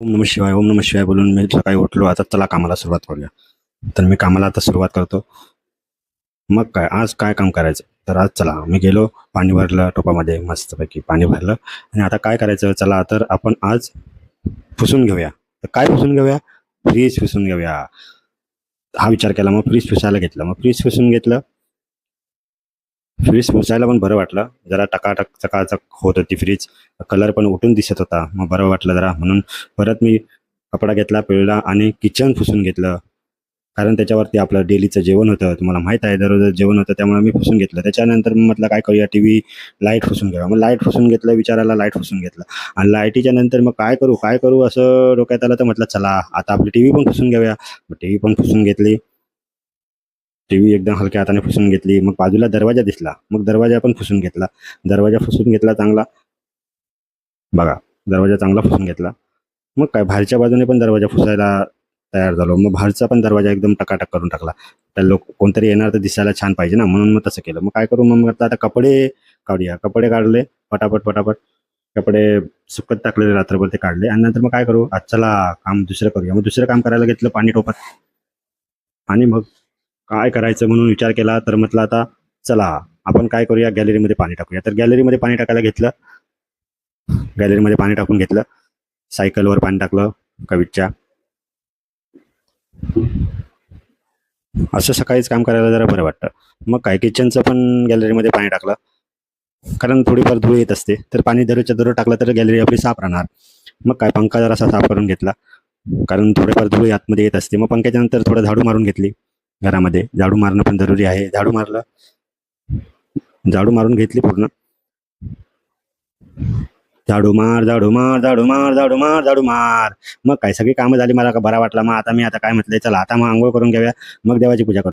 ओम नमः शिवाय, ओम नमः शिवाय बोलून मी सकाळी उठलो. आता चला कामाला सुरुवात करूया. तर मी कामाला आता सुरुवात करतो. मग काय, आज काय काम करायचं? तर आज चला मी गेलो, पाणी भरलं टोपामध्ये, मस्तपैकी पाणी भरलं. आणि आता काय करायचं? चला तर आपण आज पुसून घेऊया. तर काय पुसून घेऊया? फ्रीज पुसून घेऊया. हा विचार केला. मग फ्रीज पुसायला घेतलं. मग फ्रीज पुसून घेतलं. फ्रीज पुसायला पण बरं वाटलं. जरा टकाटक चकाचक होत होती फ्रीज. कलर पण उठून दिसत होता. मग बरं वाटलं जरा, म्हणून परत मी कपडा घेतला, पिळला आणि किचन पुसून घेतलं. कारण त्याच्यावरती आपलं डेलीचं जेवण होतं. तुम्हाला माहीत आहे, दररोज जेवण होतं, त्यामुळे मी पुसून घेतलं. त्याच्यानंतर मग म्हटलं काय करूया, टीव्ही लाईट पुसून घ्यावा. मग लाईट पुसून घेतलं, विचारायला लाईट पुसून घेतलं. आणि लाईटीच्या नंतर मग काय करू असं डोक्यात आलं. तर म्हटलं चला आता आपली टीव्ही पण पुसून घेऊया. मग टीव्ही पण पुसून घेतली. टीव्ही एकदम हलक्या हाताने पुसून घेतली. मग बाजूला दरवाजा दिसला, मग दरवाजा पण पुसून घेतला. दरवाजा पुसून घेतला चांगला. बघा, दरवाजा चांगला पुसून घेतला. मग काय, बाहेरच्या बाजूने पण दरवाजा पुसायला तयार झालो. मग बाहेरचा पण दरवाजा एकदम टकाटक करून टाकला. तर कोणतरी येणार तर दिसायला छान पाहिजे ना, म्हणून मग तसं केलं. मग काय करू, मग म्हटलं आता कपडे काढूया. कपडे काढले पटापट पटापट. कपडे सुकत टाकलेले रात्रभर, ते काढले. आणि नंतर मग काय करू, आज चला काम दुसरं करूया. मग दुसरं काम करायला घेतलं, पाणी टोपत. आणि मग काय करायचं म्हणून विचार केला. तर म्हटलं आता चला आपण काय करूया, गॅलरीमध्ये पाणी टाकूया. तर गॅलरीमध्ये पाणी टाकायला घेतलं. गॅलरीमध्ये पाणी टाकून घेतलं. सायकलवर पाणी टाकलं कवितच्या. असं सकाळीच काम करायला जरा बरं वाटतं. मग काय, किचनचं पण गॅलरीमध्ये पाणी टाकलं. कारण थोडीफार धूळ येत असते, तर पाणी दररोजच्या दररोज टाकलं तर गॅलरी आपली साफ राहणार. मग काय, पंखा जरासा साफ करून घेतला. कारण थोडेफार धूळ आतमध्ये येत असते. मग पंख्याच्या नंतर थोडं झाडू मारून घेतली. घरामध्ये झाडू मारणं पण जरुरी आहे. झाडू मारलं. झाडू मारून घेतली पूर्ण. झाडू मार, झाडू मार, झाडू मार, झाडू मार, झाडू मार. मग काय, सगळी कामं झाली. मला का बरा वाटला. मग आता काय म्हटलंय, चला आता मग आंघोळ करून घेऊया. मग देवाची पूजा करू.